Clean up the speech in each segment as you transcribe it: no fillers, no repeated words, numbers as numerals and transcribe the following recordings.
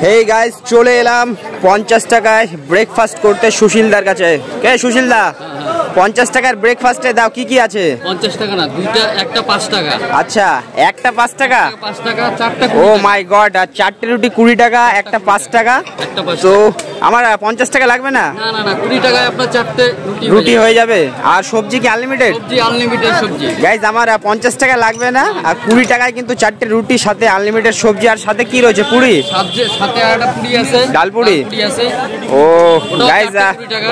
Hey guys, চলে এলাম 50 টাকায় ব্রেকফাস্ট করতে সুশীলদার কাছে। কে সুশীলদা? 50 টাকার ব্রেকফাস্টে দাও কি কি আছে? 50 টাকা না, দুইটা, একটা 5 টাকা। আচ্ছা, একটা 5 টাকা। 5 টাকা, চারটা। ও মাই গড, আর চারটে রুটি 20 টাকা, একটা 5 টাকা। তো আমার 50 টাকা লাগবে না? না না না, 20 টাকায় আপনার চারটে রুটি হয়ে যাবে। আর সবজি কি আনলিমিটেড? সবজি আনলিমিটেড সবজি। গাইস, আমার 50 টাকা লাগবে না, আর 20 টাকায় কিন্তু চারটে রুটি, সাথে আনলিমিটেড সবজি। আর সাথে কি রয়েছে? পুরি? সাথে একটা পুরি আছে, ডাল পুরি আছে। ও গাইস,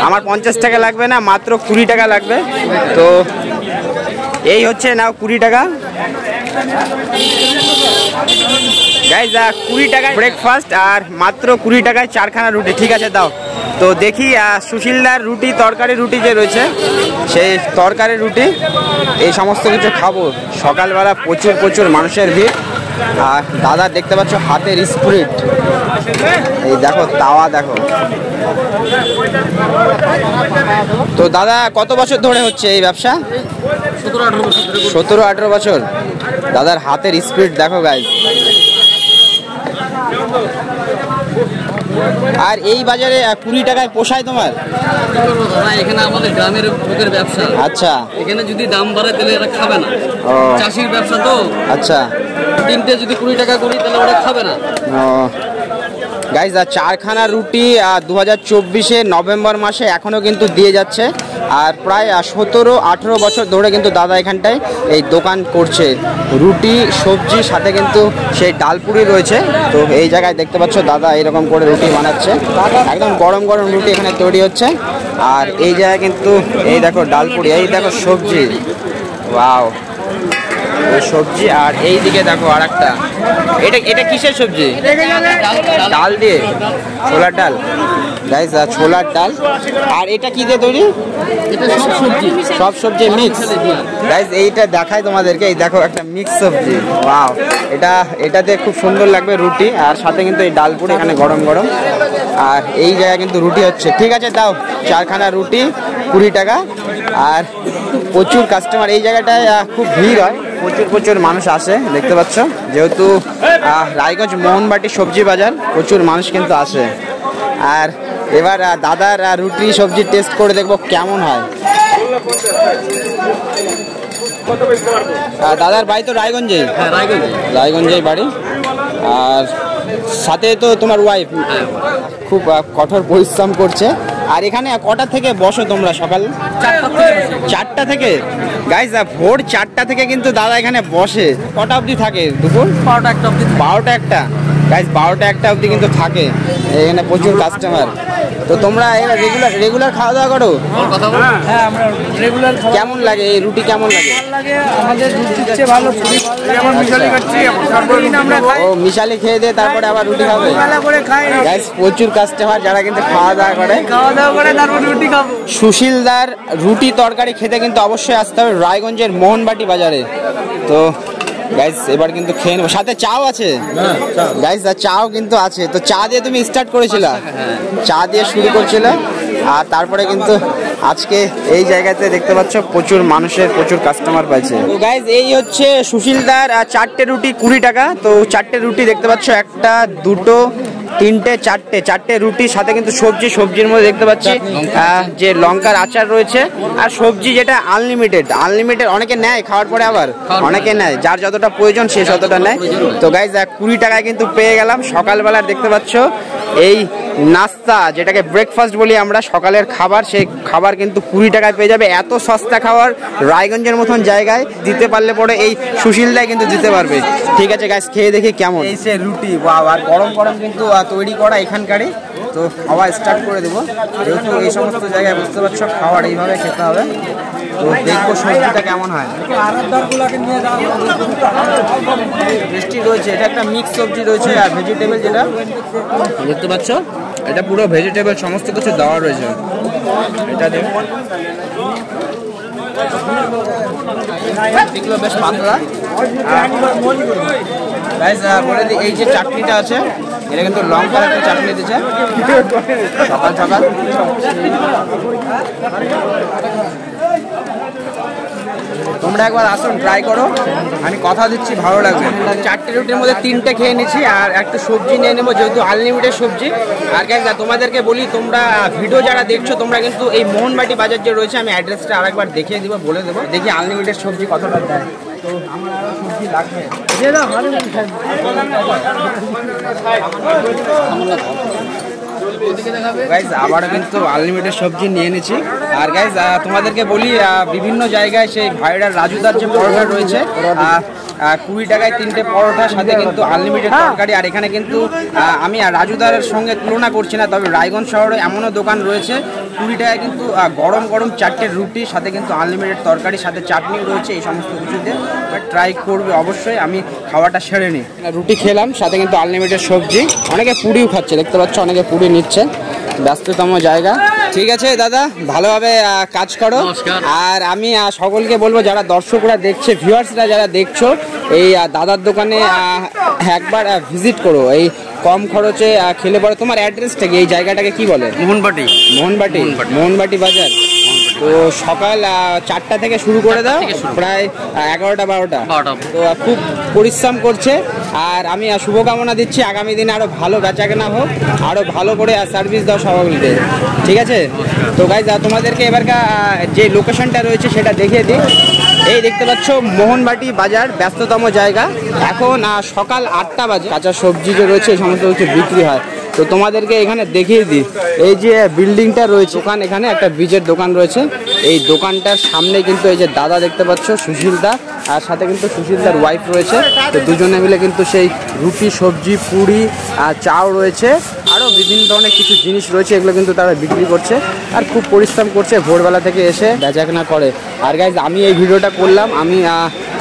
আমার 50 টাকা লাগবে না, মাত্র 20 টাকা লাগবে। তো এই হচ্ছে নাও 20 টাকা। গাইস, 20 টাকায় ব্রেকফাস্ট আর মাত্র 20 টাকায় 4খানা রুটি। ঠিক আছে, দাও। তো দেখি সুশীলদার রুটি, তরকারি রুটি যে রয়েছে, সেই তরকারি রুটি এই সমস্ত কিছু খাবো। সকালবেলা প্রচুর মানুষের ভিড়। আর দাদা দেখতে পাচ্ছ হাতের স্পিরিট, এই দেখো তাওয়া দেখো। তো দাদা কত বছর ধরে হচ্ছে এই ব্যবসা? 17-18 বছর। দাদার হাতের স্পিরিট দেখো গাইস। আর এই বাজারে 20 টাকায় পোষায় তোমার? এখানে আমাদের গ্রামের লোকের ব্যবসা। আচ্ছা, এখানে যদি দাম বাড়ায় তাহলে এরা খাবে না। চাষির ব্যবসা তো। আচ্ছা, তিনটে যদি 20 টাকা করি তাহলে ওরা খাবে না। গাইস, 4খানা রুটি 2024 নভেম্বর মাসে এখনও কিন্তু দিয়ে যাচ্ছে। আর প্রায় 17-18 বছর ধরে কিন্তু দাদা এখানটায় এই দোকান করছে। রুটি, সবজি, সাথে কিন্তু সেই ডালপুরি রয়েছে। তো এই জায়গায় দেখতে পাচ্ছ দাদা এরকম করে রুটি বানাচ্ছে, একদম গরম গরম রুটি এখানে তৈরি হচ্ছে। আর এই জায়গায় কিন্তু এই দেখো ডালপুরি, এই দেখো সবজি, ওয়াও সবজি। আর এই দিকে দেখো আর একটা, এটা কিসের সবজি? ডাল দিয়ে, ছোলার ডাল। গাইস, ছোলার ডাল। আর এটা কি দিয়ে তৈরি? এটা সব সবজি মিক্স। গাইস, এইটা দেখাই তোমাদেরকে, এই দেখো একটা মিক্স সবজি, ওয়াও। এটাতে খুব সুন্দর লাগবে রুটি, আর সাথে কিন্তু এই ডাল পুরি এখানে গরম গরম। আর এই জায়গায় কিন্তু রুটি হচ্ছে। ঠিক আছে, দাও 4খানা রুটি, 20 টাকা। আর প্রচুর কাস্টমার এই জায়গাটায়, খুব ভিড় হয়, প্রচুর মানুষ আসে দেখতে পাচ্ছ। যেহেতু রায়গঞ্জ মোহনবাটি সবজি বাজার, প্রচুর মানুষ কিন্তু আসে। আর এবার দাদার রুটি সবজি টেস্ট করে দেখবো কেমন হয়। দাদার বাড়ি তো রায়গঞ্জে? হ্যাঁ, রায়গঞ্জে বাড়ি। আর সাথে তো তোমার ওয়াইফ খুব কঠোর পরিশ্রম করছে। আর এখানে কটা থেকে বসো তোমরা? সকাল 4টা থেকে। গাইস, ভোর 4টা থেকে কিন্তু দাদা এখানে বসে। কটা অবধি থাকে? দুপুর 12টা অবধি। 12টা গাইস, 12টা অবধি কিন্তু থাকে এখানে, প্রচুর কাস্টমার। তো তোমরা রেগুলার খাওয়া দাওয়া করো? হ্যাঁ, আমরা রেগুলার। কেমন লাগে এই রুটি? কেমন লাগে? আমাদের রুটি চেয়ে ভালো পুরি। ও মিশালি খেয়ে দিয়ে তারপরে আবার রুটি খাবে? গাইস, প্রচুর কাস্টমার যারা কিন্তু খাওয়া দাওয়া করে তারপর রুটি খাবো। সুশীলদার রুটি তরকারি খেতে কিন্তু অবশ্যই আসতে হবে রায়গঞ্জের মোহনবাটি বাজারে। তো গাইস, এবার কিন্তু খেয়ে নেবো। সাথে চাও আছে গাইস, চাও কিন্তু আছে। তো চা দিয়ে তুমি স্টার্ট করেছিলে? চা দিয়ে শুরু করছিলে, আর তারপরে কিন্তু আজকে এই জায়গাতে দেখতে পাচ্ছ প্রচুর কাস্টমার পাইছে। তো গাইস, এই হচ্ছে সুশীলদার 4টে রুটি 20 টাকা। তো 4টে রুটি দেখতে পাচ্ছ, 1, 2, 3, 4টে রুটি, সাথে কিন্তু সবজির মধ্যে দেখতে পাচ্ছি যে লঙ্কার আচার রয়েছে। আর সবজি যেটা আনলিমিটেড। অনেকে নেয় খাওয়ার পরে, আবার অনেকে নেয়, যার যতটা প্রয়োজন সে ততটা নেয়। তো গাইস, 20 টাকায় কিন্তু পেয়ে গেলাম সকালবেলা। দেখতে পাচ্ছ এই নাস্তা, যেটাকে ব্রেকফাস্ট বলি আমরা, সকালের খাবার, সেই খাবার কিন্তু 20 টাকায় পেয়ে যাবে। এত সস্তা খাবার রায়গঞ্জের মতন জায়গায় দিতে পারলে পরে এই সুশীলদাই কিন্তু দিতে পারবে। ঠিক আছে গাইস, খেয়ে দেখি কেমন। এই সে রুটি, আর গরম গরম কিন্তু তৈরি করা এখানকারই। তো খাওয়া স্টার্ট করে দেবো, যেহেতু এই সমস্ত জায়গায় বুঝতে পারছো খাবার এইভাবে খেতে হবে। তো দেখবো সবজিটা কেমন হয়। টেস্টি রয়েছে, এটা একটা মিক্স সবজি রয়েছে, আর ভেজিটেবল যেটা দেখতে পাচ্ছ, এটা পুরো ভেজিটেবল, সমস্ত কিছু দেওয়া রয়েছে। এটা দেখো এগুলো বেশ পাতলা। গাইস, বলে দিই, এই যে চাটনিটা আছে, এটা কিন্তু লঙ্কার একটা চাটনি দিচ্ছে সকাল সকাল। তোমরা একবার আসুন, ট্রাই করো, আমি কথা দিচ্ছি ভালো লাগবে। 4টে রুটির মধ্যে 3টে খেয়ে নিচ্ছি আর একটু সবজি নিয়ে নেবো, যেহেতু আনলিমিটেড সবজি। আর গাইস তোমাদেরকে বলি, তোমরা ভিডিও যারা দেখছো তোমরা কিন্তু এই মোহনবাটি বাজার যে রয়েছে, আমি অ্যাড্রেসটা আরেকবার দেখিয়ে দেবো, বলে দেবো, দেখি আনলিমিটেড সবজি কতটা দেয়। তো আমার আরও সবজি লাগবে। গাইজ আবারও কিন্তু আনলিমিটেড সবজি নিয়ে নিয়েছি। আর গাইজ তোমাদেরকে বলি, বিভিন্ন জায়গায় সেই ভাইরাল রাজুদার যে পরোটা রয়েছে, 20 টাকায় 3টে পরোটা, সাথে কিন্তু আনলিমিটেড তরকারি। আর এখানে কিন্তু আমি রাজুদার সঙ্গে তুলনা করছি না, তবে রায়গঞ্জ শহরে এমনও দোকান রয়েছে 20 টাকায় কিন্তু গরম গরম 4টে রুটি, সাথে কিন্তু আনলিমিটেড তরকারি, সাথে চাটনি রয়েছে। এই সমস্ত কিছুতে ট্রাই করবে অবশ্যই। আমি খাওয়াটা সেরে নিই। রুটি খেলাম, সাথে কিন্তু আনলিমিটেড সবজি। অনেকে পুরিও খাচ্ছে, দেখতে পাচ্ছ, অনেকে পুরি নিচ্ছে। ব্যস্ততম জায়গা। ঠিক আছে দাদা, ভালোভাবে কাজ করো। আর আমি সকলকে বলবো, যারা দর্শকরা দেখছে, ভিউয়ার্সরা যারা দেখছো, এই দাদার দোকানে একবার ভিজিট করো। এই কম খরচে খেলে পরে। তোমার অ্যাড্রেসটা কি, এই জায়গাটাকে কি বলে? মোহনবাটি। মোহনবাটি, মোহনবাটি বাজার। তো সকাল 4টা থেকে শুরু করে দাও, প্রায় 11টা 12টা। তো খুব পরিশ্রম করছে। আর আমি শুভকামনা দিচ্ছি আগামী দিনে আরো ভালো বেচাকেনা হোক, আরো ভালো করে সার্ভিস দাও সকলকে। ঠিক আছে? তো গাইজ তোমাদেরকে এবারকার যে লোকেশনটা রয়েছে সেটা দেখিয়ে দিই। এই দেখতে পাচ্ছ মোহনবাটি বাজার, ব্যস্ততম জায়গা। এখন সকাল 8টা বাজে। কাঁচা সবজি যে রয়েছে এই সমস্ত কিছু বিক্রি হয়। তো তোমাদেরকে এখানে দেখিয়ে দিই, এই যে বিল্ডিংটা রয়েছে, ওখানে এখানে একটা বীজের দোকান রয়েছে। এই দোকানটার সামনে কিন্তু এই যে দাদা দেখতে পাচ্ছ, সুশীলদা, আর সাথে কিন্তু সুশীলদার ওয়াইফ রয়েছে। তো দুজনে মিলে কিন্তু সেই রুটি, সবজি, পুরি আর চাও রয়েছে, আরও বিভিন্ন ধরনের কিছু জিনিস রয়েছে, এগুলো কিন্তু তারা বিক্রি করছে। আর খুব পরিশ্রম করছে, ভোরবেলা থেকে এসে বেচাকেনা করে। আর গাইজ আমি এই ভিডিওটা করলাম, আমি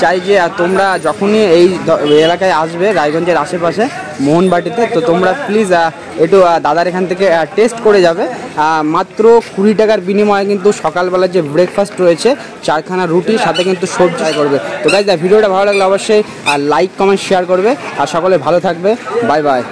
চাই যে তোমরা যখনই এই এলাকায় আসবে, রায়গঞ্জের আশেপাশে মোহনবাটিতে, তো তোমরা প্লিজ একটু দাদার এখান থেকে টেস্ট করে যাবে। মাত্র 20 টাকার বিনিময়ে কিন্তু সকালবেলা যে ব্রেকফাস্ট রয়েছে, 4খানা রুটি, সাথে কিন্তু সবজি করবে। তো গাইজ ভিডিওটা ভালো লাগলে অবশ্যই লাইক, কমেন্ট, শেয়ার করবে। আর সকলে ভালো থাকবে। Bye bye.